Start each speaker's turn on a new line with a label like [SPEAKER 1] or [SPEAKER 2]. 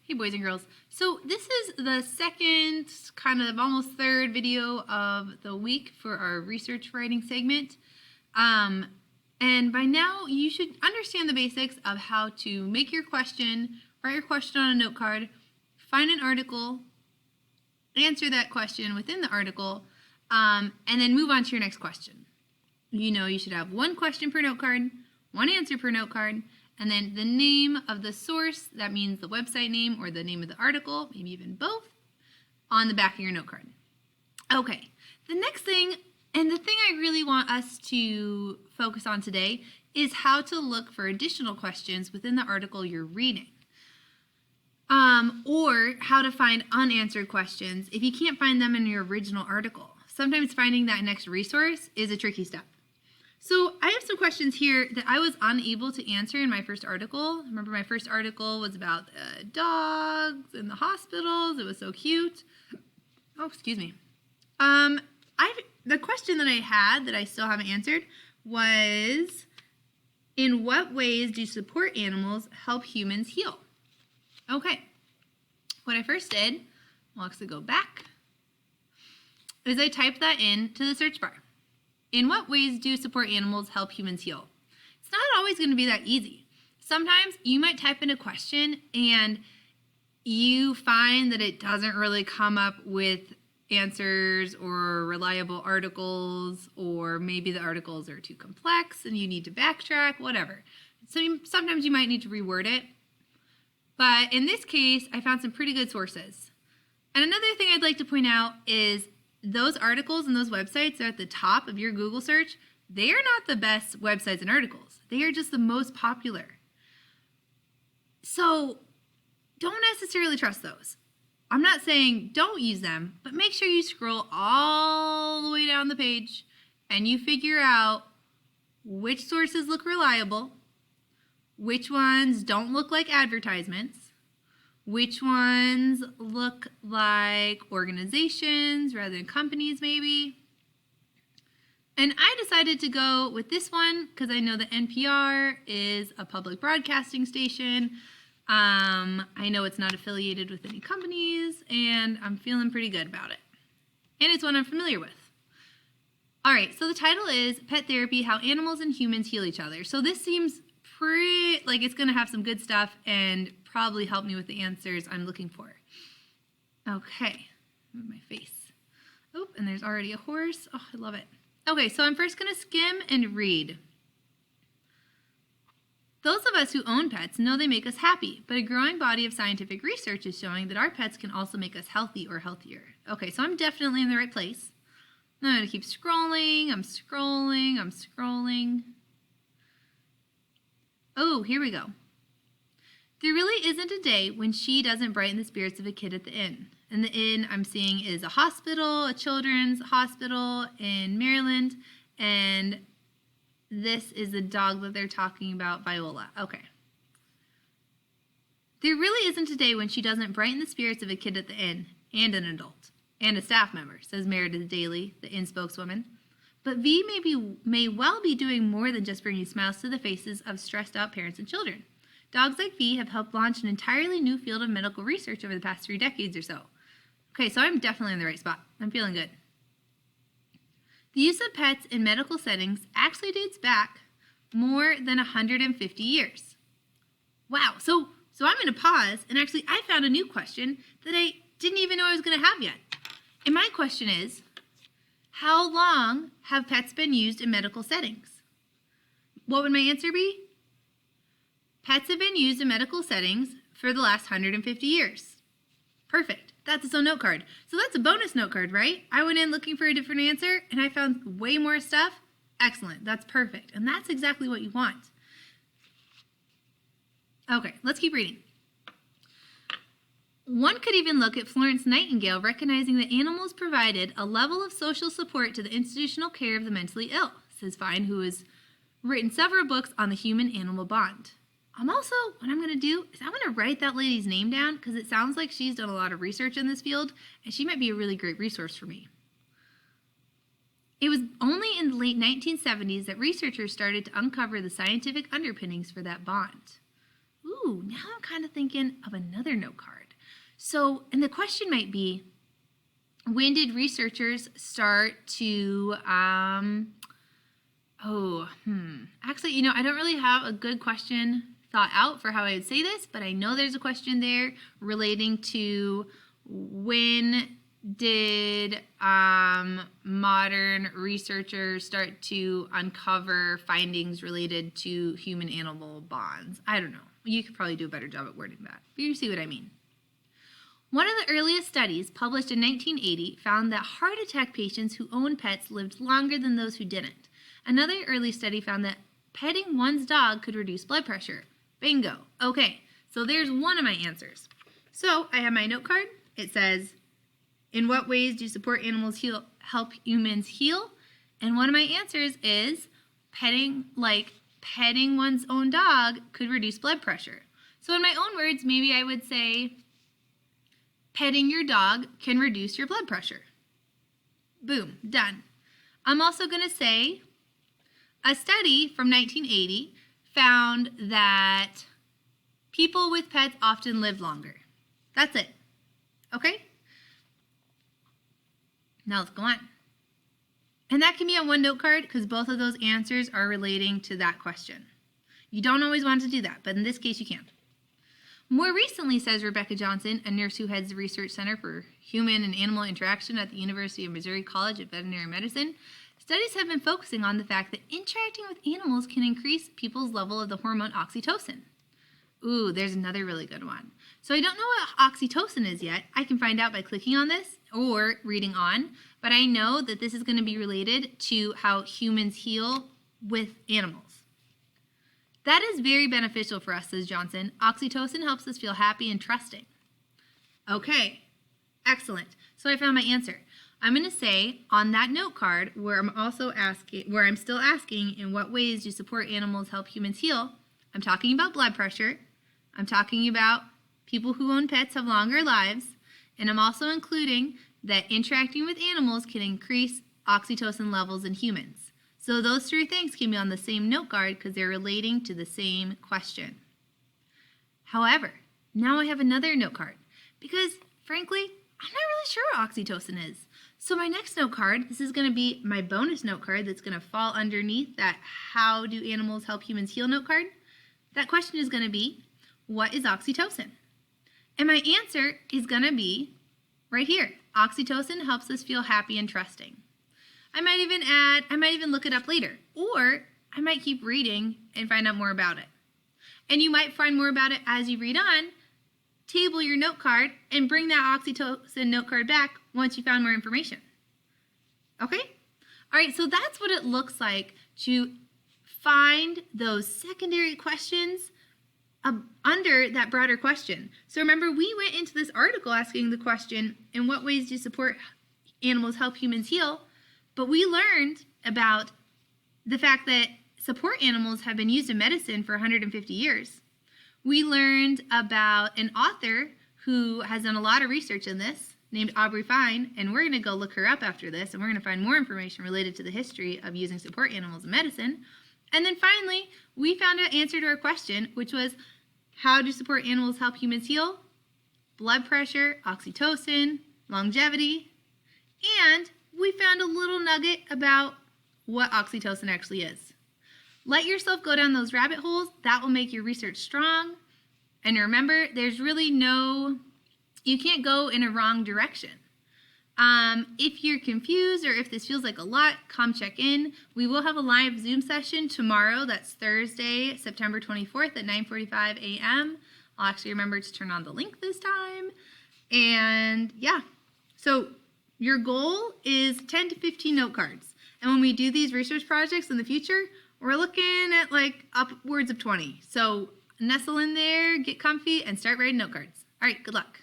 [SPEAKER 1] Hey boys and girls. So this is the second, kind of almost third video of the week for our research writing segment. And by now you should understand the basics of how to make your question, write your question on a note card, find an article, answer that question within the article, and then move on to your next question. You know you should have one question per note card, one answer per note card, and then the name of the source, that means the website name or the name of the article, maybe even both, on the back of your note card. Okay, the next thing, and the thing I really want us to focus on today, is how to look for additional questions within the article you're reading. Or how to find unanswered questions if you can't find them in your original article. Sometimes finding that next resource is a tricky step. So I have some questions here that I was unable to answer in my first article. Remember, my first article was about dogs in the hospitals. It was so cute. Oh, excuse me. The question that I had that I still haven't answered was, in what ways do support animals help humans heal? Okay. What I first did, I'll actually go back, is I typed that into the search bar. In what ways do support animals help humans heal? It's not always going to be that easy. Sometimes you might type in a question and you find that it doesn't really come up with answers or reliable articles, or maybe the articles are too complex and you need to backtrack, whatever. So sometimes you might need to reword it. But in this case, I found some pretty good sources. And another thing I'd like to point out is those articles and those websites that are at the top of your Google search, they are not the best websites and articles. They are just the most popular. So don't necessarily trust those. I'm not saying don't use them, but make sure you scroll all the way down the page and you figure out which sources look reliable, which ones don't look like advertisements, which ones look like organizations rather than companies maybe. And I decided to go with this one because I know that NPR is a public broadcasting station. I know it's not affiliated with any companies, and I'm feeling pretty good about it. And it's one I'm familiar with. All right, so the title is Pet Therapy, How Animals and Humans Heal Each Other. So this seems pretty, like it's going to have some good stuff and probably help me with the answers I'm looking for. Okay, move my face. Oh, and there's already a horse. Oh, I love it. Okay, so I'm first going to skim and read. Those of us who own pets know they make us happy, but a growing body of scientific research is showing that our pets can also make us healthy or healthier. Okay, so I'm definitely in the right place. I'm going to keep scrolling. I'm scrolling. Oh, here we go. There really isn't a day when she doesn't brighten the spirits of a kid at the inn. And the inn I'm seeing is a hospital, a children's hospital in Maryland, and this is the dog that they're talking about, Viola. Okay. There really isn't a day when she doesn't brighten the spirits of a kid at the inn, and an adult, and a staff member, says Meredith Daly, the inn spokeswoman. But V may well be doing more than just bringing smiles to the faces of stressed out parents and children. Dogs like V have helped launch an entirely new field of medical research over the past 3 decades or so. Okay, so I'm definitely in the right spot. I'm feeling good. The use of pets in medical settings actually dates back more than 150 years. Wow, so I'm going to pause, and actually I found a new question that I didn't even know I was going to have yet. And my question is, how long have pets been used in medical settings? What would my answer be? Pets have been used in medical settings for the last 150 years. Perfect. That's its own note card. So that's a bonus note card, right? I went in looking for a different answer, and I found way more stuff. Excellent. That's perfect. And that's exactly what you want. Okay, let's keep reading. One could even look at Florence Nightingale, recognizing that animals provided a level of social support to the institutional care of the mentally ill, says Fine, who has written several books on the human-animal bond. What I'm going to do is I'm going to write that lady's name down because it sounds like she's done a lot of research in this field, and she might be a really great resource for me. It was only in the late 1970s that researchers started to uncover the scientific underpinnings for that bond. Ooh, Ooh, now I'm kind of thinking of another note card. So, and the question might be, when did researchers start to, actually, I don't really have a good question thought out for how I would say this, but I know there's a question there relating to when did modern researchers start to uncover findings related to human-animal bonds? I don't know. You could probably do a better job at wording that, but you see what I mean. One of the earliest studies, published in 1980, found that heart attack patients who owned pets lived longer than those who didn't. Another early study found that petting one's dog could reduce blood pressure. Bingo. Okay, so there's one of my answers. So I have my note card. It says, in what ways do support animals help humans heal? And one of my answers is petting one's own dog could reduce blood pressure. So in my own words, maybe I would say, petting your dog can reduce your blood pressure. Boom, done. I'm also going to say a study from 1980 found that people with pets often live longer. That's it. Okay? Now let's go on. And that can be on one note card because both of those answers are relating to that question. You don't always want to do that, but in this case you can. More recently, says Rebecca Johnson, a nurse who heads the Research Center for Human and Animal Interaction at the University of Missouri College of Veterinary Medicine, studies have been focusing on the fact that interacting with animals can increase people's level of the hormone oxytocin. Ooh, there's another really good one. So I don't know what oxytocin is yet. I can find out by clicking on this or reading on, but I know that this is going to be related to how humans heal with animals. That is very beneficial for us, says Johnson. Oxytocin helps us feel happy and trusting. Okay, excellent. So I found my answer. I'm going to say on that note card where I'm still asking in what ways do support animals help humans heal, I'm talking about blood pressure. I'm talking about people who own pets have longer lives, and I'm also including that interacting with animals can increase oxytocin levels in humans. So those three things can be on the same note card because they're relating to the same question. However, now I have another note card because, frankly, I'm not really sure what oxytocin is. So my next note card, this is going to be my bonus note card that's going to fall underneath that how do animals help humans heal note card. That question is going to be, what is oxytocin? And my answer is going to be right here. Oxytocin helps us feel happy and trusting. I might even look it up later, or I might keep reading and find out more about it. And you might find more about it as you read on. Table your note card and bring that oxytocin note card back once you found more information. Okay? All right, so that's what it looks like to find those secondary questions under that broader question. So remember, we went into this article asking the question, in what ways do support animals help humans heal? But we learned about the fact that support animals have been used in medicine for 150 years. We learned about an author who has done a lot of research in this, named Aubrey Fine, and we're going to go look her up after this, and we're going to find more information related to the history of using support animals in medicine. And then finally, we found an answer to our question, which was, how do support animals help humans heal? Blood pressure, oxytocin, longevity, and we found a little nugget about what oxytocin actually is. Let yourself go down those rabbit holes. That will make your research strong. And remember, there's really you can't go in a wrong direction. If you're confused or if this feels like a lot, come check in. We will have a live Zoom session tomorrow. That's Thursday, September 24th at 9:45 a.m. I'll actually remember to turn on the link this time. And yeah, so your goal is 10 to 15 note cards. And when we do these research projects in the future, we're looking at like upwards of 20. So nestle in there, get comfy, and start writing note cards. All right, good luck.